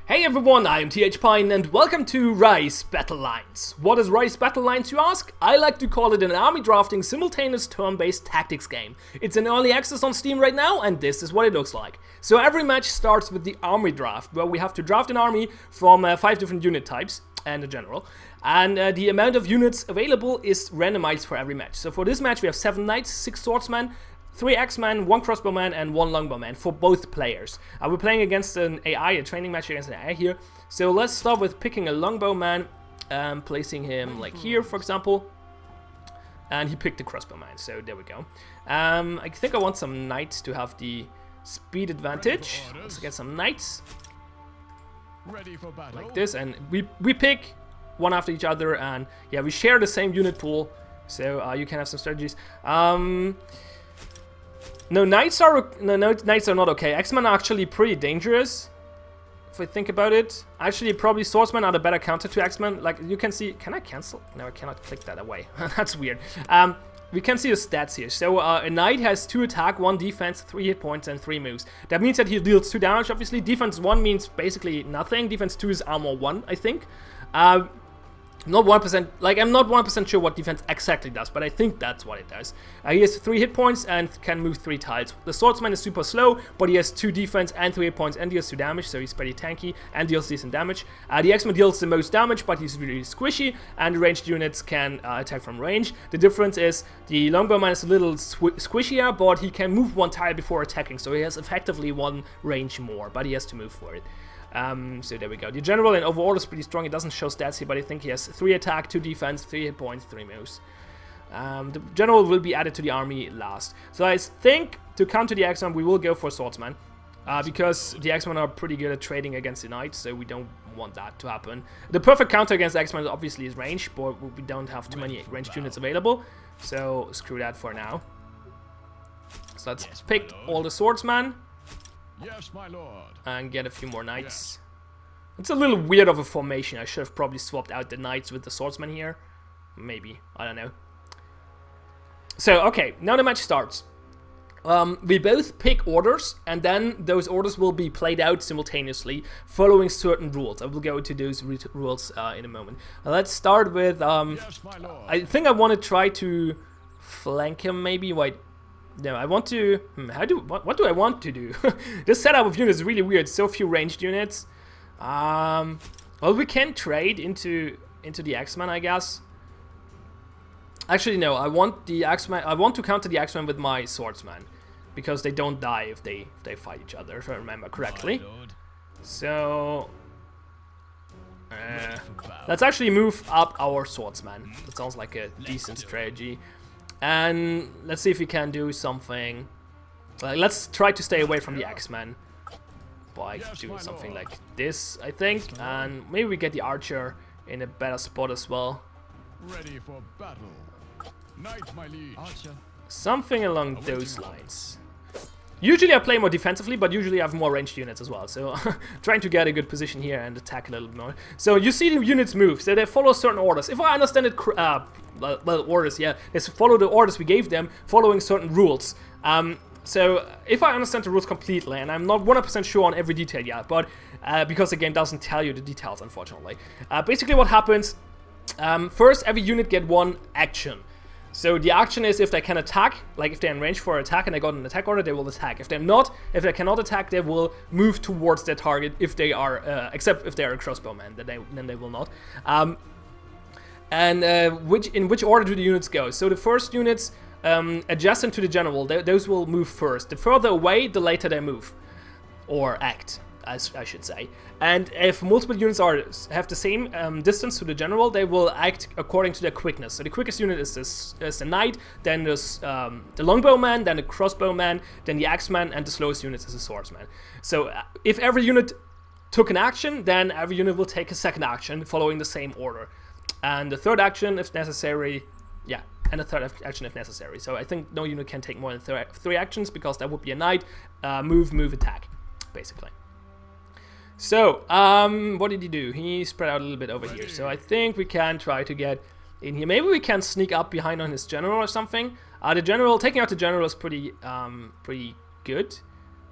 Hey everyone, I am TH Pine and welcome to Rise Battle Lines. What is Rise Battle Lines, you ask? I like to call it an army drafting simultaneous turn-based tactics game. It's in early access on Steam right now and this is what it looks like. So every match starts with the army draft, where we have to draft an army from 5 different unit types and a general. And the amount of units available is randomized for every match. So for this match we have 7 knights, 6 swordsmen, 3 axemen, 1 crossbowman, and 1 longbowman for both players. We're playing against an AI, a training match against an AI here. So let's start with picking a longbowman, placing him like here, for example. And he picked the crossbowman, so there we go. I think I want some knights to have the speed advantage. Let's get some knights. Like this, and we pick one after each other, and yeah, we share the same unit pool, so you can have some strategies. No, knights are not okay. Axemen are actually pretty dangerous, if I think about it. Actually, probably swordsmen are the better counter to axemen. Like you can see, can I cancel? No, I cannot click that away. That's weird. We can see the stats here. So a knight has 2 attack, 1 defense, 3 hit points, and 3 moves. That means that he deals 2 damage. Obviously, defense 1 means basically nothing. Defense 2 is armor 1, I think. Not 1%, like I'm not 1% sure what defense exactly does, but I think that's what it does. He has 3 hit points and can move 3 tiles. The swordsman is super slow, but he has 2 defense and 3 hit points and deals 2 damage, so he's pretty tanky and deals decent damage. The axeman deals the most damage, but he's really squishy, and ranged units can attack from range. The difference is the longbowman is a little squishier, but he can move 1 tile before attacking, so he has effectively 1 range more, but he has to move for it. So there we go. The general and overall is pretty strong. It doesn't show stats here, but I think he has 3 attack, 2 defense, 3 hit points, 3 moves. The general will be added to the army last. So I think to counter the axeman, we will go for swordsman. Because the axemen are pretty good at trading against the knights, so we don't want that to happen. The perfect counter against axemen obviously is range, but we don't have too many ranged units available. So screw that for now. So let's pick all the swordsmen. Yes, my lord. And get a few more knights. It's a little weird of a formation. I should have probably swapped out the knights with the swordsman here. Maybe. I don't know. So, okay. Now the match starts. We both pick orders, and then those orders will be played out simultaneously, following certain rules. I will go into those rules in a moment. Let's start with... Yes, my lord. I think I want to try to flank him, maybe. Wait. No, I want to... What do I want to do? This setup of units is really weird. So few ranged units. Well, we can trade into the axeman, I guess. Actually, no. I want the axeman. I want to counter the axeman with my swordsman, because they don't die if they fight each other, if I remember correctly. So let's actually move up our swordsman. That sounds like a decent strategy. And let's see if we can do something. Let's try to stay away from the axeman by doing something like this, I think. And maybe we get the archer in a better spot as well. Ready for battle. Knight, my liege. Archer. Something along those lines. Usually I play more defensively, but usually I have more ranged units as well. So trying to get a good position here and attack a little bit more. So you see the units move, so they follow certain orders. If I understand it, well, orders, yeah. They follow the orders we gave them, following certain rules. So if I understand the rules completely, and I'm not 100% sure on every detail yet, but because the game doesn't tell you the details, unfortunately. Basically what happens, first every unit get 1 action. So the action is if they can attack, like if they're in range for attack and they got an attack order, they will attack. If they cannot attack, they will move towards their target if they are, except if they are a crossbowman, then they will not. In which order do the units go? So the first units adjacent to the general, those will move first. The further away, the later they move, or act, as I should say. And if multiple units have the same distance to the general, they will act according to their quickness. So the quickest unit is the knight, then there's the longbowman, then the crossbowman, then the axeman, and the slowest unit is the swordsman. So if every unit took an action, then every unit will take a second action, following the same order. And the third action if necessary, yeah, and the third action if necessary. So I think no unit can take more than 3 actions, because that would be a knight, move, attack, basically. So, what did he do? He spread out a little bit over here. So I think we can try to get in here. Maybe we can sneak up behind on his general or something. The general, taking out the general is pretty good.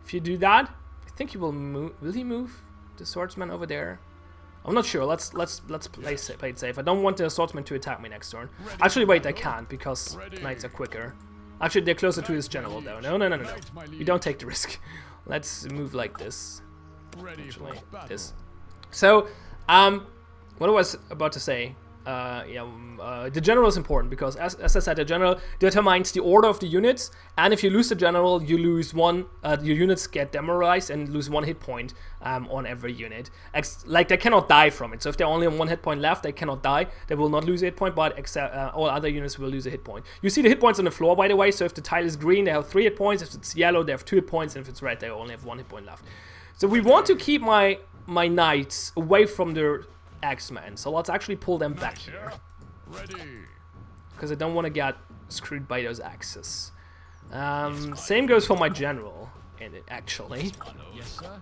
If you do that, I think he will move. Will he move? the swordsman over there? I'm not sure. Let's play it safe. I don't want the swordsman to attack me next turn. Actually, wait, I can't because knights are quicker. Actually, they're closer to his general though. No. We don't take the risk. Let's move like this. Actually, this. So, what I was about to say. The general is important because, as I said, the general determines the order of the units, and if you lose the general, you lose one. Your units get demoralized and lose 1 hit point on every unit. Like they cannot die from it. So if they're only on 1 hit point left, they cannot die. They will not lose a hit point, but all other units will lose a hit point. You see the hit points on the floor, by the way. So if the tile is green, they have 3 hit points. If it's yellow, they have 2 hit points, and if it's red, they only have 1 hit point left. So we want to keep my knights away from the X-Men, so let's actually pull them back here. Because I don't want to get screwed by those axes. Same goes for my general, actually. Yes, sir.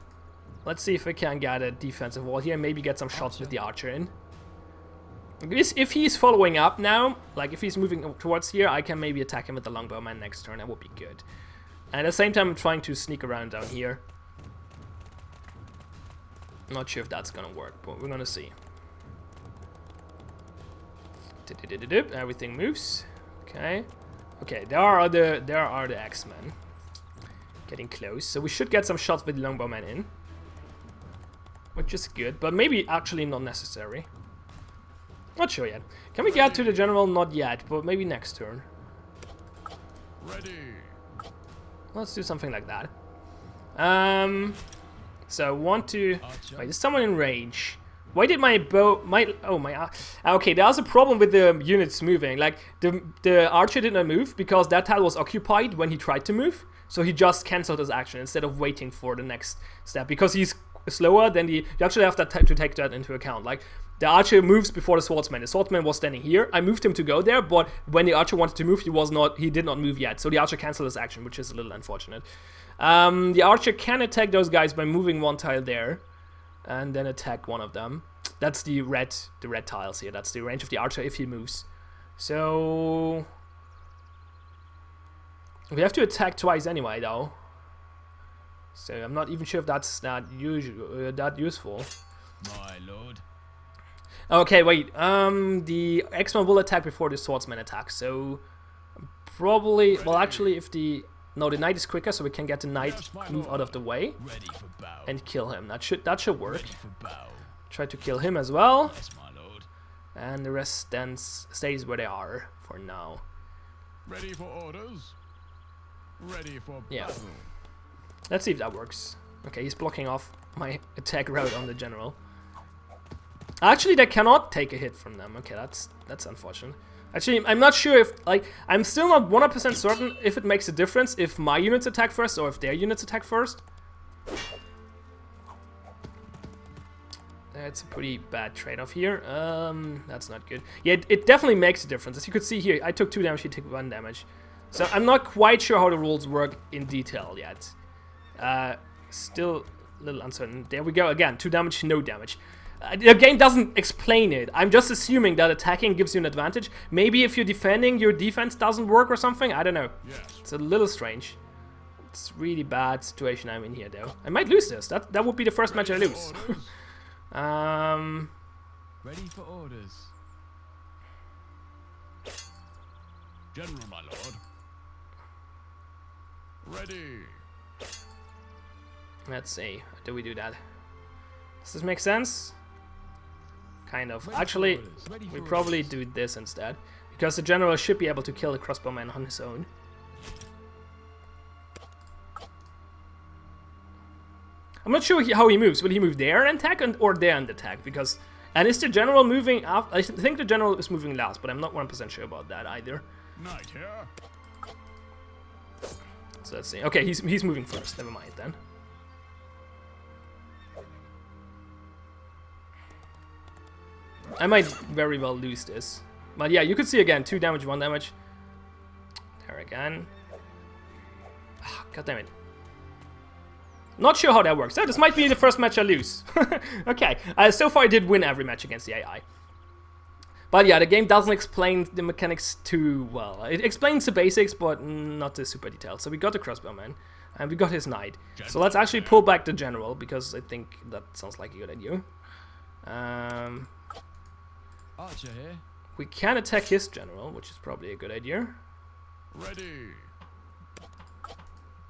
Let's see if we can get a defensive wall here, maybe get some shots with the archer in. If he's following up now, like if he's moving towards here, I can maybe attack him with the longbowman next turn, that would be good. And at the same time, I'm trying to sneak around down here. Not sure if that's gonna work, but we're gonna see. Everything moves. Okay. There are the X-Men getting close, so we should get some shots with the longbowman in, which is good, but maybe actually not necessary. Not sure yet. Can we get to the general? Not yet, but maybe next turn. Ready. Let's do something like that. So I want to. Wait, there's someone in range. Why did my bow... okay, there's a problem with the units moving. Like, the archer did not move because that tile was occupied when he tried to move. So he just cancelled his action instead of waiting for the next step. Because he's slower than you actually have to take that into account. Like, the archer moves before the swordsman. The swordsman was standing here. I moved him to go there, but when the archer wanted to move, he did not move yet. So the archer cancelled his action, which is a little unfortunate. The archer can attack those guys by moving 1 tile there. And then attack one of them. That's the red tiles here. That's the range of the archer if he moves. So we have to attack twice anyway, though. So I'm not even sure if that's that useful. My lord. Okay, wait. The X-Men will attack before the swordsman attacks. So probably, well, actually, if the knight is quicker, so we can get the knight move out of the way and kill him. That should work. Try to kill him as well. Yes, my lord. And the rest then stays where they are for now. Ready for orders. Ready for battle. Let's see if that works. Okay, he's blocking off my attack route on the general. Actually, they cannot take a hit from them. Okay, that's unfortunate. Actually, I'm not sure if, like, I'm still not 100% certain if it makes a difference if my units attack first or if their units attack first. That's a pretty bad trade-off here. That's not good. Yeah, it definitely makes a difference. As you could see here, I took 2 damage, he took 1 damage. So I'm not quite sure how the rules work in detail yet. Still a little uncertain. There we go again, 2 damage, no damage. The game doesn't explain it. I'm just assuming that attacking gives you an advantage. Maybe if you're defending, your defense doesn't work or something. I don't know. Yes. It's a little strange. It's a really bad situation I'm in here, though. I might lose this. That would be the first match I lose. Ready for orders. General, my lord. Ready. Let's see. How do we do that? Does this make sense? Kind of. Actually, we probably do this instead. Because the general should be able to kill the crossbowman on his own. I'm not sure how he moves. Will he move there and attack or there and attack? Because... And is the general moving up? I think the general is moving last, but I'm not 100% sure about that either. Knight here. So let's see. Okay, he's moving first. Never mind then. I might very well lose this. But yeah, you could see again, 2 damage, 1 damage. There again. Ah, God damn it. Not sure how that works. Oh, this might be the first match I lose. Okay, so far I did win every match against the AI. But yeah, the game doesn't explain the mechanics too well. It explains the basics, but not the super detailed. So we got the crossbowman. And we got his knight. So let's actually pull back the general, because I think that sounds like a good idea. Archer here. We can attack his general, which is probably a good idea. Ready.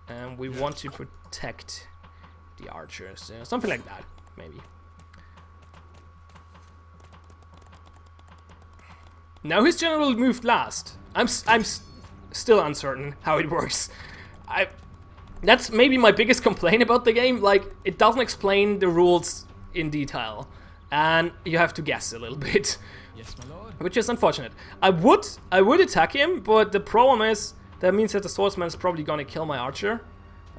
And we want to protect the archers. Something like that, maybe. Now his general moved last. I'm still uncertain how it works. That's maybe my biggest complaint about the game. Like, it doesn't explain the rules in detail, and you have to guess a little bit, Yes, my lord. which is unfortunate. I would attack him, but the problem is that means that the swordsman is probably gonna kill my archer.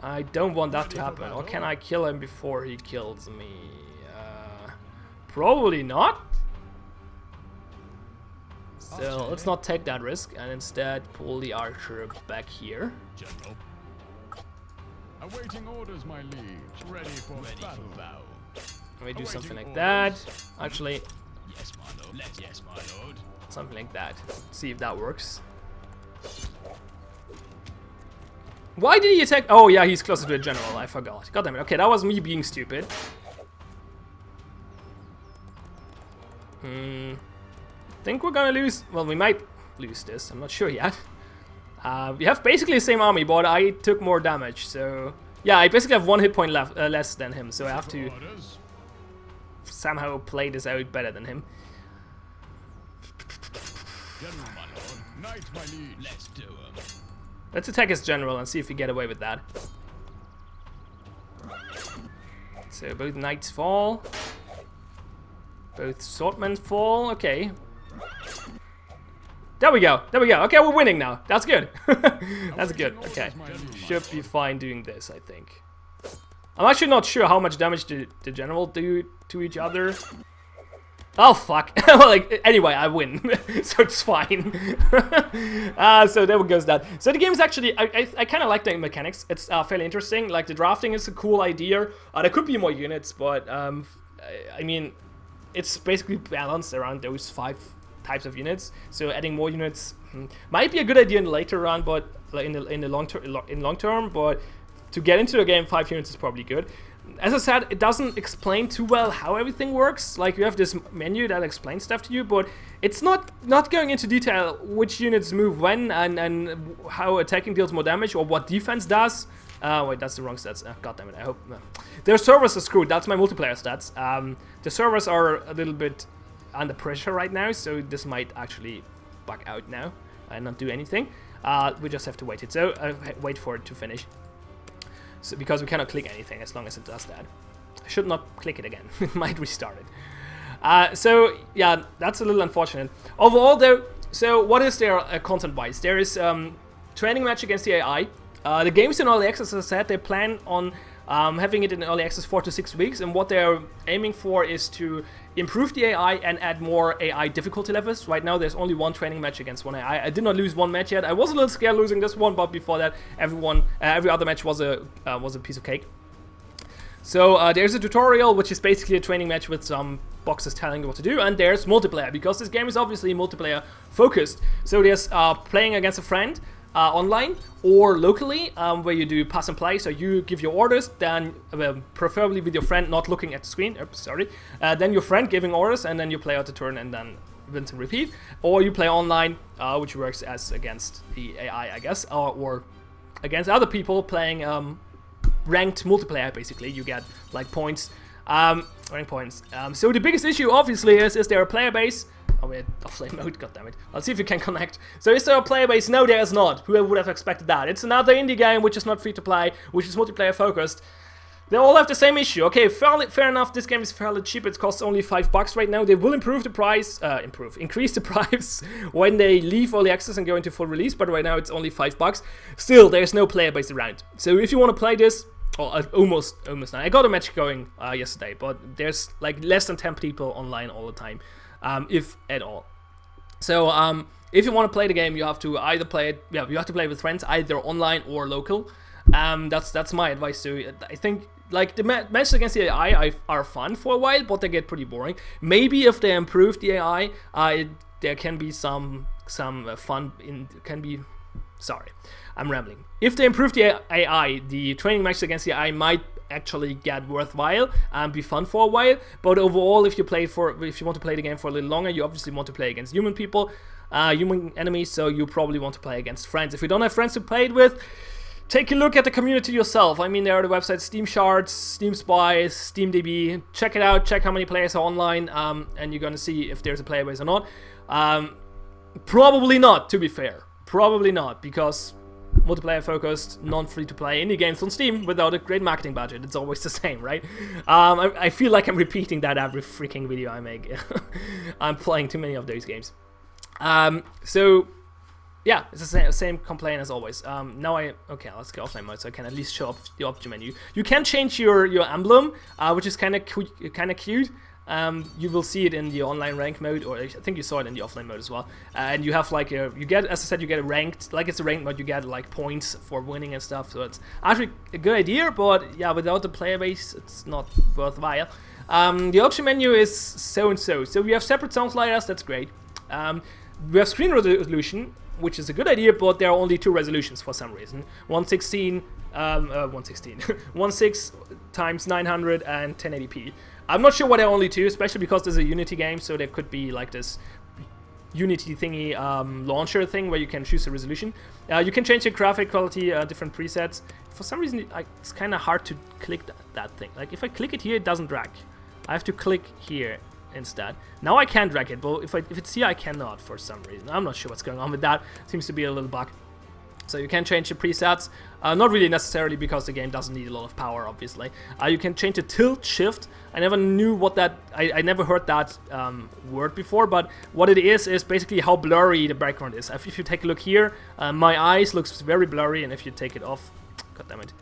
I don't want that to happen. Or can I kill him before he kills me? Probably not. So let's not take that risk and instead pull the archer back here. General. Awaiting orders, my liege. Ready for battle. We do something like Awaiting that. orders. Actually, Yes, my lord. Yes, my lord. something like that. See if that works. Why did he attack? Oh yeah, he's closer to a general. I forgot. God damn it. Okay, that was me being stupid. Think we're gonna lose. Well, we might lose this. I'm not sure yet. We have basically the same army, but I took more damage. So yeah, I basically have 1 hit point left, less than him. So I have to Orders. somehow play this out better than him. General, my lord. Knight, my liege. Let's do 'em. Let's attack his general and see if we get away with that. So both knights fall. Both swordmen fall. Okay. There we go. There we go. Okay, we're winning now. That's good. That's good. Okay. Should be fine doing this, I think. I'm actually not sure how much damage the general do to each other. Oh fuck. Well, like, anyway, I win. So it's fine. So there goes that. So the game is actually, I kind of like the mechanics. It's fairly interesting. Like, the drafting is a cool idea. There could be more units, but I mean, it's basically balanced around those 5 types of units. So adding more units might be a good idea in the later run, but like in the long term. But to get into the game, 5 units is probably good. As I said, it doesn't explain too well how everything works. Like, you have this menu that explains stuff to you, but it's not going into detail which units move when and how attacking deals more damage or what defense does. Wait, that's the wrong stats. God damn it, I hope... Their servers are screwed. That's my multiplayer stats. The servers are a little bit under pressure right now, so this might actually bug out now and not do anything. We just have to wait it. So wait for it to finish. So, because we cannot click anything as long as it does that. I should not click it again. It might restart it. So yeah, that's a little unfortunate. Overall though, so what is there content-wise? There is training match against the AI. The game's in early access, as I said. They plan on having it in early access 4 to 6 weeks, and what they're aiming for is to improve the AI and add more AI difficulty levels. Right now there's only 1 training match against 1 AI. I did not lose 1 match yet. I was a little scared losing this one, but before that every other match was a piece of cake. So there's a tutorial, which is basically a training match with some boxes telling you what to do, and there's multiplayer, because this game is obviously multiplayer focused. So there's playing against a friend online or locally, where you do pass and play. So you give your orders, then preferably with your friend not looking at the screen. Oops, sorry. Then your friend giving orders, and then you play out the turn and then rinse and repeat. Or you play online, which works as against the AI, I guess, or against other people playing ranked multiplayer. Basically, you get like points, rank points. So the biggest issue obviously is there a player base? Oh wait, offlane mode, goddammit. Let's see if you can connect. So is there a player base? No, there is not. Who would have expected that? It's another indie game which is not free to play, which is multiplayer focused. They all have the same issue. Okay, fair enough, this game is fairly cheap. It costs only $5 right now. They will improve the price, increase the price when they leave early access and go into full release, but right now it's only $5. Still, there's no player base around. So if you want to play this, almost now. I got a match going yesterday, but there's like less than 10 people online all the time. If at all. So if you want to play the game, you have to either play it. Yeah, you have to play with friends, either online or local. That's my advice. So I think like the matches against the AI are fun for a while, but they get pretty boring. Maybe if they improve the AI, there can be some fun. Can be Sorry, I'm rambling. If they improve the AI, the training matches against the AI might actually get worthwhile and be fun for a while. But overall, if you want to play the game for a little longer, you obviously want to play against human people, human enemies. So you probably want to play against friends. If you don't have friends to play it with, take a look at the community yourself. I mean, there are the websites Steam Shards, Steam Spies, SteamDB. Check it out. Check how many players are online, and you're gonna see if there's a player base or not. Probably not, to be fair. Probably not, because multiplayer focused, non-free to play indie games on Steam without a great marketing budget. It's always the same, right? I feel like I'm repeating that every freaking video I make. I'm playing too many of those games. So yeah, it's the same complaint as always. Okay, let's go offline mode so I can at least show up the option menu. You can change your emblem, which is kind of cute. You will see it in the online rank mode, or I think you saw it in the offline mode as well. And you have like as I said, you get a ranked, like it's a ranked mode, you get like points for winning and stuff. So it's actually a good idea, but yeah, without the player base, it's not worthwhile. The option menu is so and so. So we have separate sound sliders, that's great. We have screen resolution, which is a good idea, but there are only 2 resolutions for some reason. 116 times 900 and 1080p. I'm not sure why there are only 2, especially because there's a Unity game, so there could be like this Unity thingy launcher thing where you can choose the resolution. You can change the graphic quality, different presets. For some reason, it's kind of hard to click that thing. Like if I click it here, it doesn't drag. I have to click here instead. Now I can drag it, but if it's here, I cannot for some reason. I'm not sure what's going on with that. Seems to be a little bug. So you can change the presets, not really necessarily because the game doesn't need a lot of power, obviously. You can change the tilt shift. I never knew what that, I never heard that word before, but what it is basically how blurry the background is. If you take a look here, my eyes looks very blurry, and if you take it off, goddammit,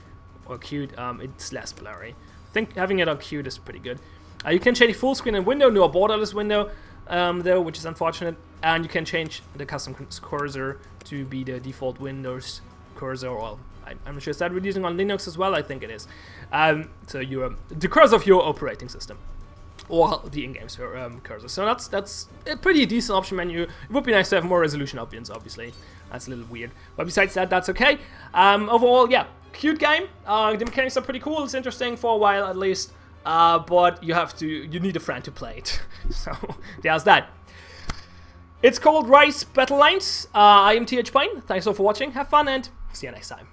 or queued, it's less blurry. I think having it on queued is pretty good. You can change full screen and window, no borderless window, though, which is unfortunate. And you can change the custom cursor to be the default Windows cursor. Well, I'm not sure, is that using on Linux as well? I think it is. So the cursor of your operating system, or the in-game cursor. So that's a pretty decent option menu. It would be nice to have more resolution options, obviously. That's a little weird, but besides that, that's okay. Overall, yeah, cute game. The mechanics are pretty cool. It's interesting for a while at least. But you need a friend to play it. So there's that. It's called Rise Battle Lines. I am TH Pine. Thanks all for watching. Have fun and see you next time.